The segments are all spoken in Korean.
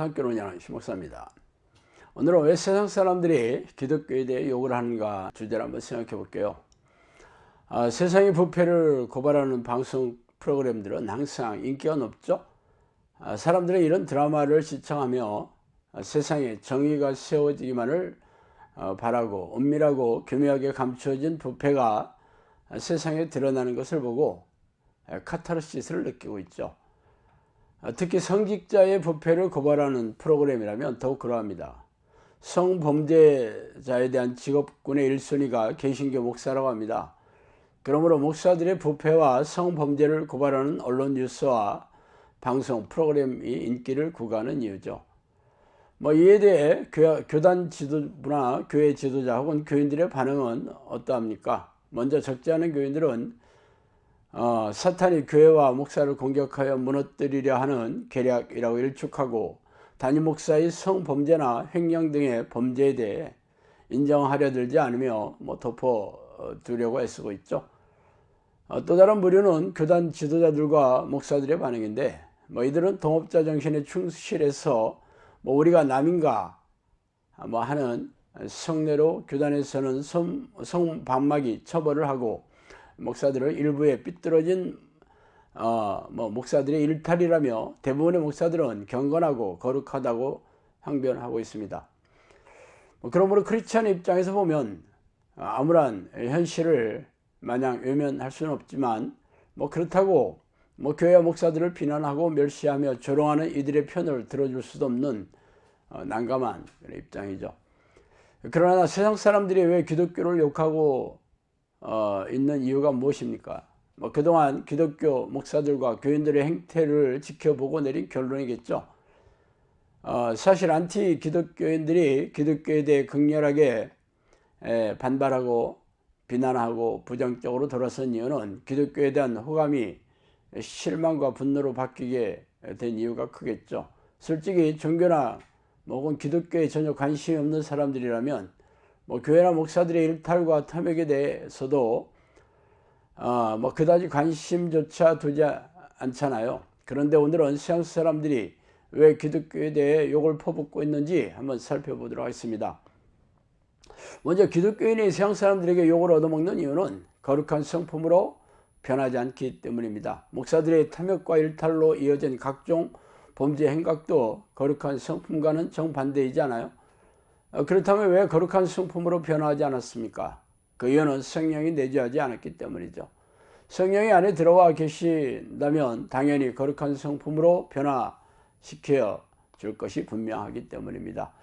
함께로 운영하는 신목사입니다. 오늘은 왜 세상 사람들이 기독교에 대해 욕을 하는가 주제를 한번 생각해 볼게요. 세상의 부패를 고발하는 방송 프로그램들은 항상 인기가 높죠. 사람들은 이런 드라마를 시청하며 세상에 정의가 세워지기만을 바라고 은밀하고 교묘하게 감추어진 부패가 세상에 드러나는 것을 보고 카타르시스를 느끼고 있죠. 특히 성직자의 부패를 고발하는 프로그램이라면 더욱 그러합니다. 성범죄자에 대한 직업군의 1순위가 개신교 목사라고 합니다. 그러므로 목사들의 부패와 성범죄를 고발하는 언론 뉴스와 방송 프로그램이 인기를 구가하는 이유죠. 이에 대해 교단 지도부나 교회 지도자 혹은 교인들의 반응은 어떠합니까? 먼저 적지 않은 교인들은 사탄이 교회와 목사를 공격하여 무너뜨리려 하는 계략이라고 일축하고 담임 목사의 성범죄나 횡령 등의 범죄에 대해 인정하려 들지 않으며 덮어두려고 애쓰고 있죠. 또 다른 부류는 교단 지도자들과 목사들의 반응인데 이들은 동업자 정신에 충실해서 우리가 남인가 하는 성례로 교단에서는 성방마기 처벌을 하고 목사들을 일부의 삐뚤어진 목사들의 일탈이라며 대부분의 목사들은 경건하고 거룩하다고 항변하고 있습니다. 그러므로 크리스찬의 입장에서 보면 암울한 현실을 마냥 외면할 수는 없지만 그렇다고 교회와 목사들을 비난하고 멸시하며 조롱하는 이들의 편을 들어줄 수도 없는 난감한 입장이죠. 그러나 세상 사람들이 왜 기독교를 욕하고 있는 이유가 무엇입니까? 그동안 기독교 목사들과 교인들의 행태를 지켜보고 내린 결론이겠죠. 사실 안티 기독교인들이 기독교에 대해 극렬하게 반발하고 비난하고 부정적으로 돌아선 이유는 기독교에 대한 호감이 실망과 분노로 바뀌게 된 이유가 크겠죠. 솔직히 종교나 혹은 기독교에 전혀 관심이 없는 사람들이라면 교회나 목사들의 일탈과 탐욕에 대해서도 그다지 관심조차 두지 않잖아요. 그런데 오늘은 세상 사람들이 왜 기독교에 대해 욕을 퍼붓고 있는지 한번 살펴보도록 하겠습니다. 먼저 기독교인이 세상 사람들에게 욕을 얻어먹는 이유는 거룩한 성품으로 변하지 않기 때문입니다. 목사들의 탐욕과 일탈로 이어진 각종 범죄 행각도 거룩한 성품과는 정반대이잖아요. 그렇다면 왜 거룩한 성품으로 변화하지 않았습니까? 그 이유는 성령이 내주하지 않았기 때문이죠. 성령이 안에 들어와 계신다면 당연히 거룩한 성품으로 변화시켜 줄 것이 분명하기 때문입니다.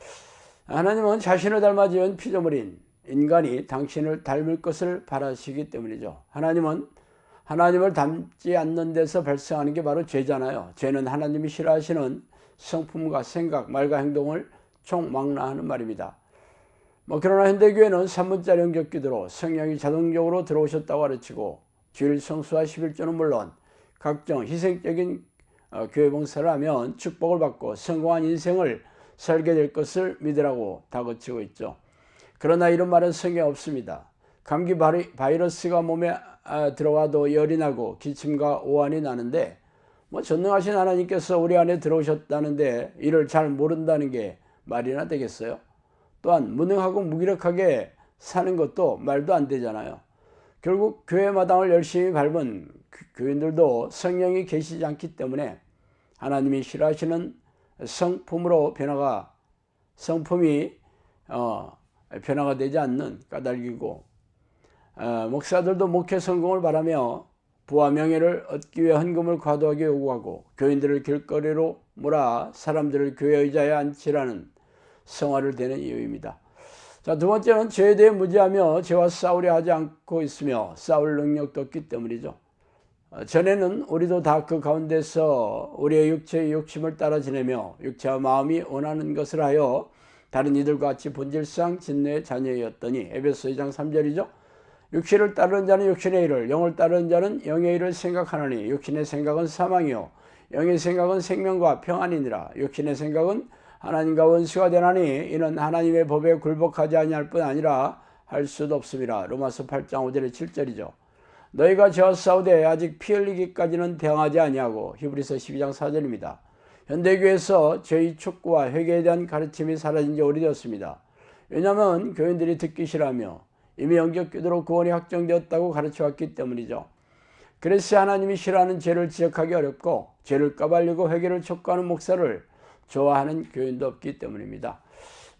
하나님은 자신을 닮아 지은 피조물인 인간이 당신을 닮을 것을 바라시기 때문이죠. 하나님은 하나님을 닮지 않는 데서 발생하는 게 바로 죄잖아요. 죄는 하나님이 싫어하시는 성품과 생각, 말과 행동을 총망라하는 말입니다. 그러나 현대교회는 산문자 영접 기도로 성령이 자동적으로 들어오셨다고 가르치고 주일 성수와 11조는 물론 각종 희생적인 교회 봉사를 하면 축복을 받고 성공한 인생을 살게 될 것을 믿으라고 다그치고 있죠. 그러나 이런 말은 성경에 없습니다. 감기 바이러스가 몸에 들어와도 열이 나고 기침과 오한이 나는데 전능하신 하나님께서 우리 안에 들어오셨다는데 이를 잘 모른다는 게 말이나 되겠어요? 또한 무능하고 무기력하게 사는 것도 말도 안 되잖아요. 결국 교회 마당을 열심히 밟은 교인들도 성령이 계시지 않기 때문에 하나님이 싫어하시는 성품이 변화가 되지 않는 까닭이고, 목사들도 목회 성공을 바라며 부와 명예를 얻기 위해 헌금을 과도하게 요구하고 교인들을 길거리로 몰아 사람들을 교회 의자에 앉히라는 성화를 대는 이유입니다. 자, 두 번째는 죄에 대해 무지하며 죄와 싸우려 하지 않고 있으며 싸울 능력도 없기 때문이죠. 전에는 우리도 다 그 가운데서 우리의 육체의 욕심을 따라 지내며 육체와 마음이 원하는 것을 하여 다른 이들과 같이 본질상 진노의 자녀였더니 에베소 2장 3절이죠. 육신을 따르는 자는 육신의 일을, 영을 따르는 자는 영의 일을 생각하느니 육신의 생각은 사망이요 영의 생각은 생명과 평안이니라. 육신의 생각은 하나님과 원수가 되나니 이는 하나님의 법에 굴복하지 아니할 뿐 아니라 할 수도 없습니다. 로마서 8장 5절에 7절이죠. 너희가 죄와 싸우되 아직 피 흘리기까지는 대항하지 아니하고 히브리서 12장 4절입니다. 현대교회에서 죄의 축구와 회개에 대한 가르침이 사라진 지 오래되었습니다. 왜냐하면 교인들이 듣기 싫어하며 이미 영적기도로 구원이 확정되었다고 가르쳐왔기 때문이죠. 그래서 하나님이 싫어하는 죄를 지적하기 어렵고 죄를 까발리고 회개를 촉구하는 목사를 좋아하는 교인도 없기 때문입니다.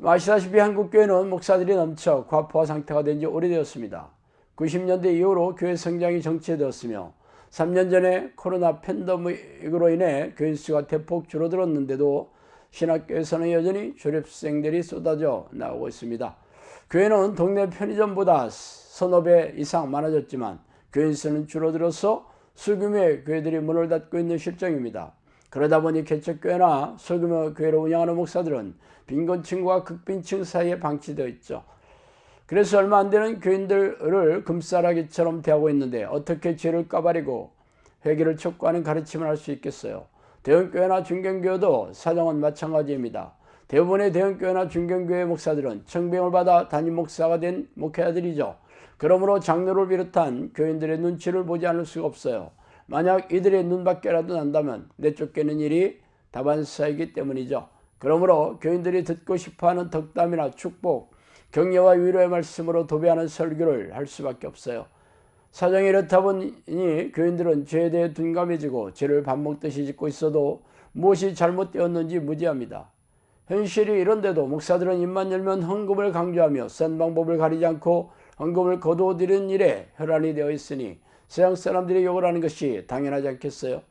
아시다시피 한국교회는 목사들이 넘쳐 과포화 상태가 된 지 오래되었습니다. 90년대 이후로 교회 성장이 정체되었으며 3년 전에 코로나 팬데믹으로 인해 교인 수가 대폭 줄어들었는데도 신학교에서는 여전히 졸업생들이 쏟아져 나오고 있습니다. 교회는 동네 편의점보다 서너 배 이상 많아졌지만 교인 수는 줄어들어서 소규모의 교회들이 문을 닫고 있는 실정입니다. 그러다 보니 개척교회나 소규모 교회를 운영하는 목사들은 빈곤층과 극빈층 사이에 방치되어 있죠. 그래서 얼마 안 되는 교인들을 금싸라기처럼 대하고 있는데 어떻게 죄를 까발리고 회개를 촉구하는 가르침을 할 수 있겠어요? 대형교회나 중견교회도 사정은 마찬가지입니다. 대부분의 대형교회나 중견교회 목사들은 청빙을 받아 담임 목사가 된 목회자들이죠. 그러므로 장로를 비롯한 교인들의 눈치를 보지 않을 수가 없어요. 만약 이들의 눈밖에라도 난다면 내쫓기는 일이 다반사이기 때문이죠. 그러므로 교인들이 듣고 싶어하는 덕담이나 축복, 격려와 위로의 말씀으로 도배하는 설교를 할 수밖에 없어요. 사정이 이렇다 보니 교인들은 죄에 대해 둔감해지고 죄를 밥 먹듯이 짓고 있어도 무엇이 잘못되었는지 무지합니다. 현실이 이런데도 목사들은 입만 열면 헌금을 강조하며 센 방법을 가리지 않고 헌금을 거두어들이는 일에 혈안이 되어 있으니 세상 사람들이 욕을 하는 것이 당연하지 않겠어요?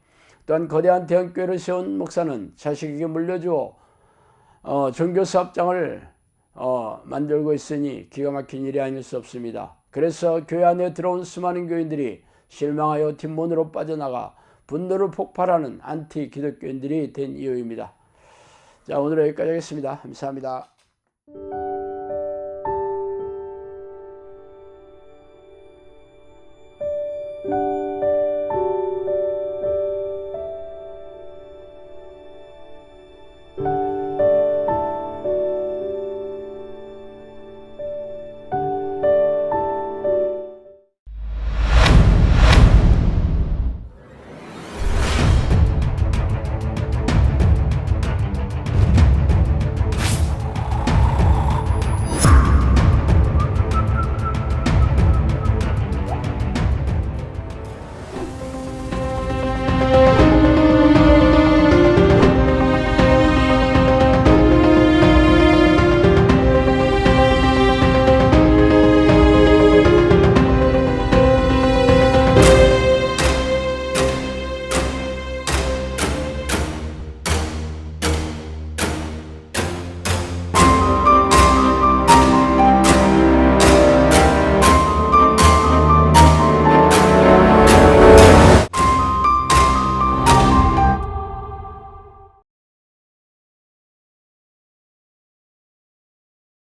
또한 거대한 대형교회를 세운 목사는 자식에게 물려주어 종교사업장을 만들고 있으니 기가 막힌 일이 아닐 수 없습니다. 그래서 교회 안에 들어온 수많은 교인들이 실망하여 뒷문으로 빠져나가 분노를 폭발하는 안티 기독교인들이 된 이유입니다. 자, 오늘 여기까지 하겠습니다. 감사합니다.